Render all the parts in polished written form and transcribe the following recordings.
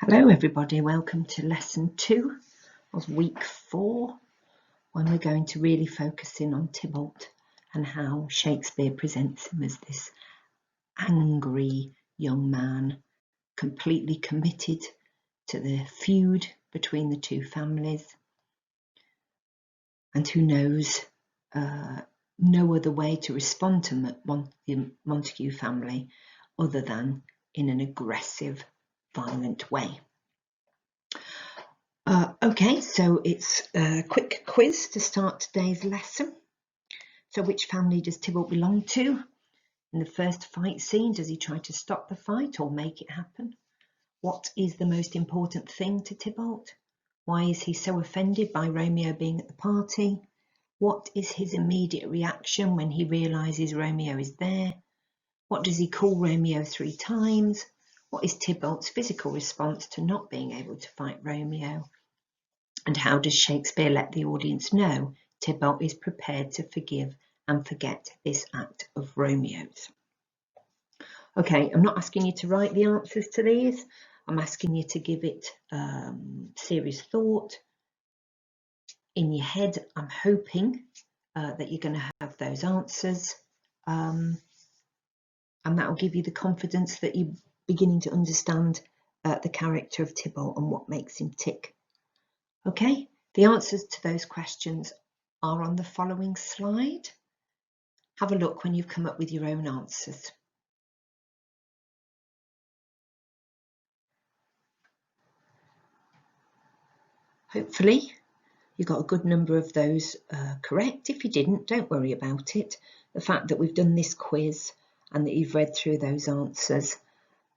Hello everybody, welcome to lesson 2 of week 4, when we're going to really focus in on Tybalt and how Shakespeare presents him as this angry young man, completely committed to the feud between the two families, and who knows no other way to respond to the Montague family other than in an aggressive, violent way. Okay, so it's a quick quiz to start today's lesson. So which family does Tybalt belong to? In the first fight scene, does he try to stop the fight or make it happen? What is the most important thing to Tybalt? Why is he so offended by Romeo being at the party? What is his immediate reaction when he realises Romeo is there? What does he call Romeo 3 times? What is Tybalt's physical response to not being able to fight Romeo? And how does Shakespeare let the audience know Tybalt is prepared to forgive and forget this act of Romeo's? Okay, I'm not asking you to write the answers to these. I'm asking you to give it serious thought in your head. I'm hoping that you're going to have those answers, and that will give you the confidence that you're beginning to understand the character of Tybalt and what makes him tick. Okay, the answers to those questions are on the following slide. Have a look when you've come up with your own answers. Hopefully you got a good number of those correct. If you didn't, don't worry about it. The fact that we've done this quiz and that you've read through those answers,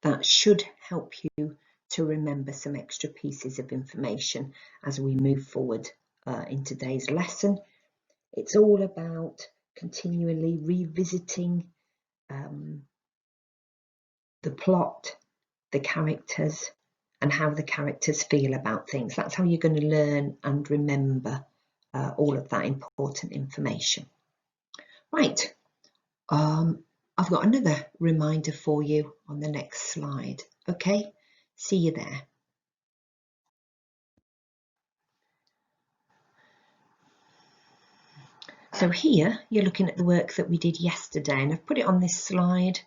that should help you to remember some extra pieces of information as we move forward in today's lesson. It's all about continually revisiting the plot, the characters, and how the characters feel about things. That's how you're going to learn and remember all of that important information. Right, I've got another reminder for you on the next slide. Okay, see you there. So here you're looking at the work that we did yesterday, and I've put it on this slide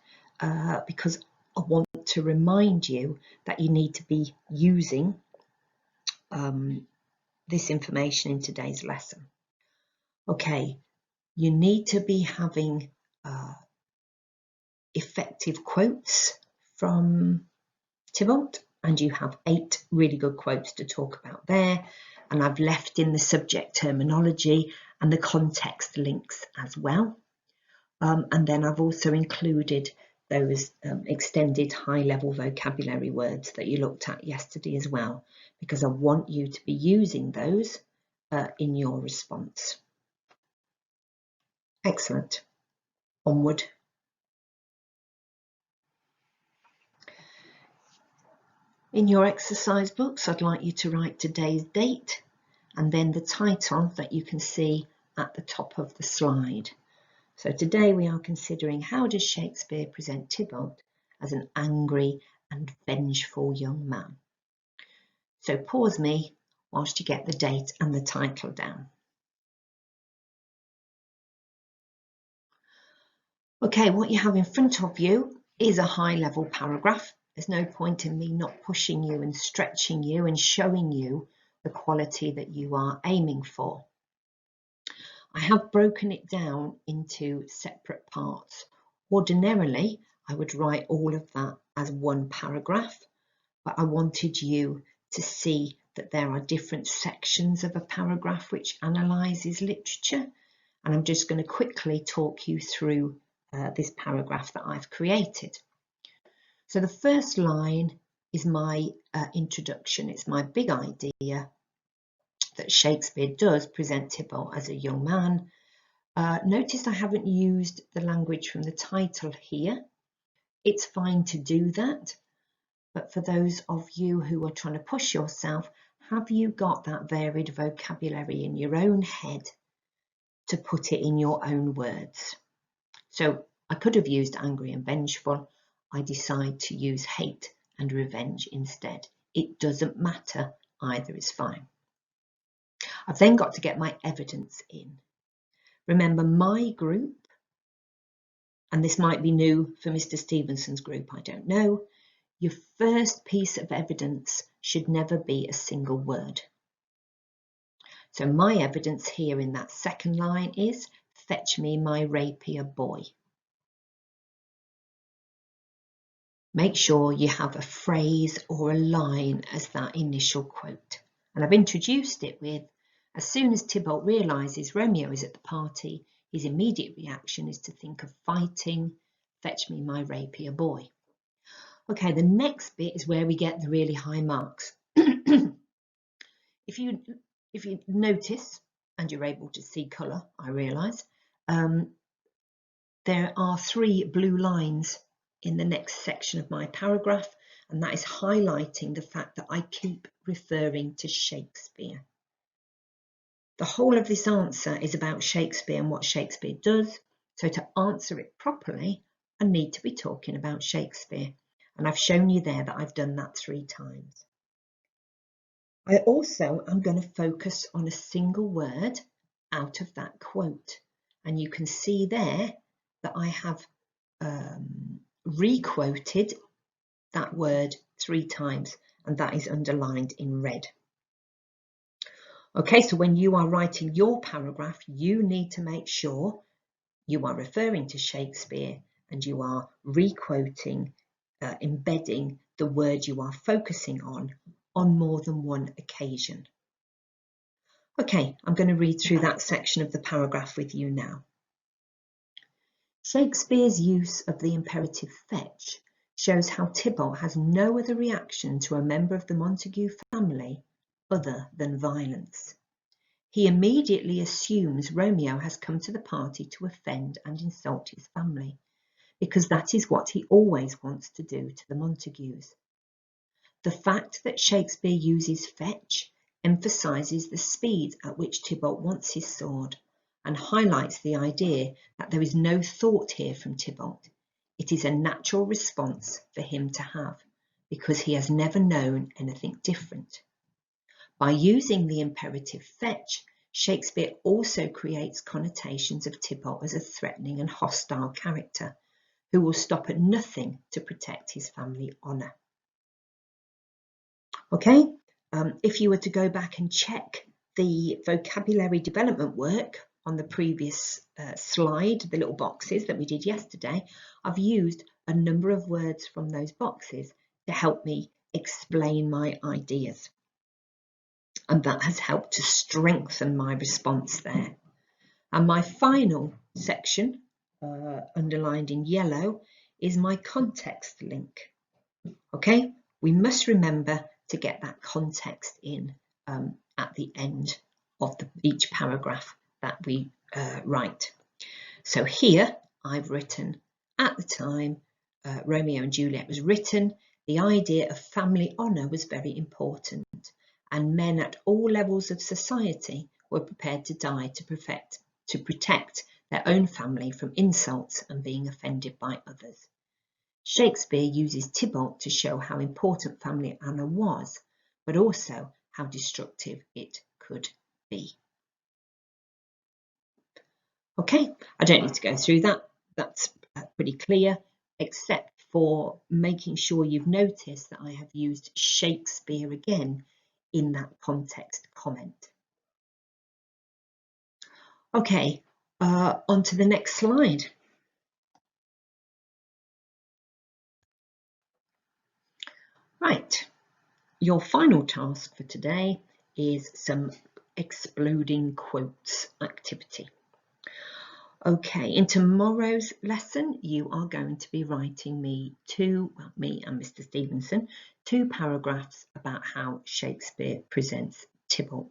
because I want to remind you that you need to be using this information in today's lesson. Okay, you need to be having effective quotes from Tybalt, and you have 8 really good quotes to talk about there, and I've left in the subject terminology and the context links as well, and then I've also included those extended high-level vocabulary words that you looked at yesterday as well, because I want you to be using those in your response. Excellent. Onward. In your exercise books, I'd like you to write today's date and then the title that you can see at the top of the slide. So today we are considering, how does Shakespeare present Tybalt as an angry and vengeful young man? So pause me whilst you get the date and the title down. Okay, what you have in front of you is a high-level paragraph. There's no point in me not pushing you and stretching you and showing you the quality that you are aiming for. I have broken it down into separate parts. Ordinarily, I would write all of that as one paragraph, but I wanted you to see that there are different sections of a paragraph which analyses literature, and I'm just going to quickly talk you through this paragraph that I've created. So the first line is my introduction. It's my big idea that Shakespeare does present Tybalt as a young man. Notice I haven't used the language from the title here. It's fine to do that, but for those of you who are trying to push yourself, have you got that varied vocabulary in your own head to put it in your own words? So I could have used angry and vengeful. I decide to use hate and revenge instead It doesn't matter, either is fine. I've then got to get my evidence in. Remember, my group, and this might be new for Mr. Stevenson's group, I don't know, your first piece of evidence should never be a single word. So my evidence here in that second line is, fetch me my rapier boy. Make sure you have a phrase or a line as that initial quote. And I've introduced it with, as soon as Tybalt realises Romeo is at the party, his immediate reaction is to think of fighting, fetch me my rapier boy. Okay, the next bit is where we get the really high marks. If you notice, and you're able to see colour, I realise, there are 3 blue lines in the next section of my paragraph, and that is highlighting the fact that I keep referring to Shakespeare. The whole of this answer is about Shakespeare and what Shakespeare does, so to answer it properly, I need to be talking about Shakespeare, and I've shown you there that I've done that 3 times. I also am going to focus on a single word out of that quote, and you can see there that I have re-quoted that word 3 times, and that is underlined in red. Okay, so when you are writing your paragraph, you need to make sure you are referring to Shakespeare and you are re-quoting, embedding the word you are focusing on more than one occasion. Okay, I'm going to read through that section of the paragraph with you now. Shakespeare's use of the imperative fetch shows how Tybalt has no other reaction to a member of the Montague family other than violence. He immediately assumes Romeo has come to the party to offend and insult his family, because that is what he always wants to do to the Montagues. The fact that Shakespeare uses fetch emphasises the speed at which Tybalt wants his sword, and highlights the idea that there is no thought here from Tybalt. It is a natural response for him to have, because he has never known anything different. By using the imperative fetch, Shakespeare also creates connotations of Tybalt as a threatening and hostile character, who will stop at nothing to protect his family honour. Okay, if you were to go back and check the vocabulary development work on the previous slide, the little boxes that we did yesterday, I've used a number of words from those boxes to help me explain my ideas. And that has helped to strengthen my response there. And my final section, underlined in yellow, is my context link. Okay, we must remember to get that context in at the end of each paragraph that we write. So here I've written, at the time Romeo and Juliet was written, the idea of family honour was very important, and men at all levels of society were prepared to die to protect their own family from insults and being offended by others. Shakespeare uses Tybalt to show how important family honour was, but also how destructive it could be. Okay, I don't need to go through that. That's pretty clear, except for making sure you've noticed that I have used Shakespeare again in that context comment. Okay, on to the next slide. Right, your final task for today is some exploding quotes activity. Okay, in tomorrow's lesson, you are going to be writing me and Mr. Stevenson, 2 paragraphs about how Shakespeare presents Tybalt.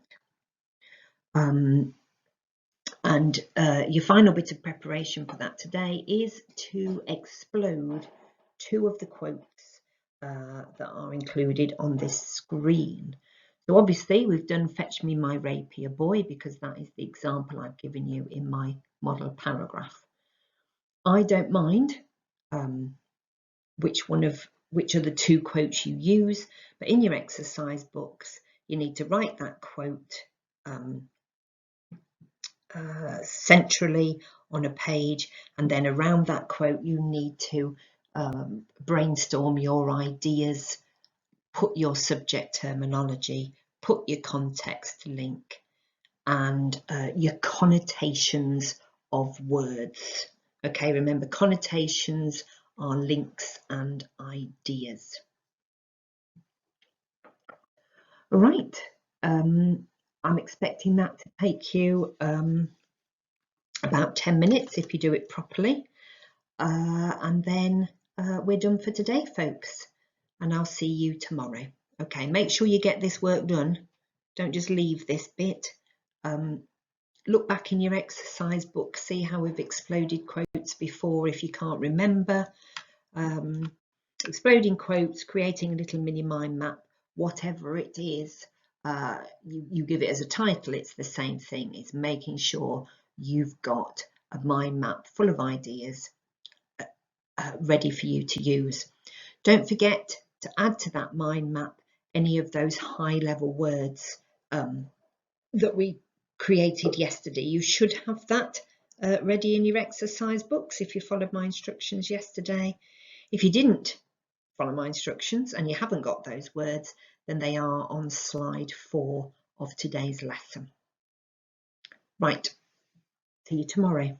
Your final bit of preparation for that today is to explode 2 of the quotes that are included on this screen. So obviously we've done fetch me my rapier boy, because that is the example I've given you in my model paragraph. I don't mind which one of which are the 2 quotes you use, but in your exercise books you need to write that quote centrally on a page, and then around that quote you need to brainstorm your ideas, put your subject terminology, put your context link, and your connotations of words. Okay, remember, connotations are links and ideas. Right, I'm expecting that to take you about 10 minutes if you do it properly, and then we're done for today, folks, and I'll see you tomorrow. Okay, make sure you get this work done. Don't just leave this bit. Look back in your exercise book, see how we've exploded quotes before if you can't remember. Exploding quotes, creating a little mini mind map, whatever it is, you give it as a title, it's the same thing. It's making sure you've got a mind map full of ideas ready for you to use. Don't forget to add to that mind map any of those high level words that we created yesterday. You should have that ready in your exercise books if you followed my instructions yesterday. If you didn't follow my instructions and you haven't got those words, then they are on slide 4 of today's lesson. Right, see you tomorrow.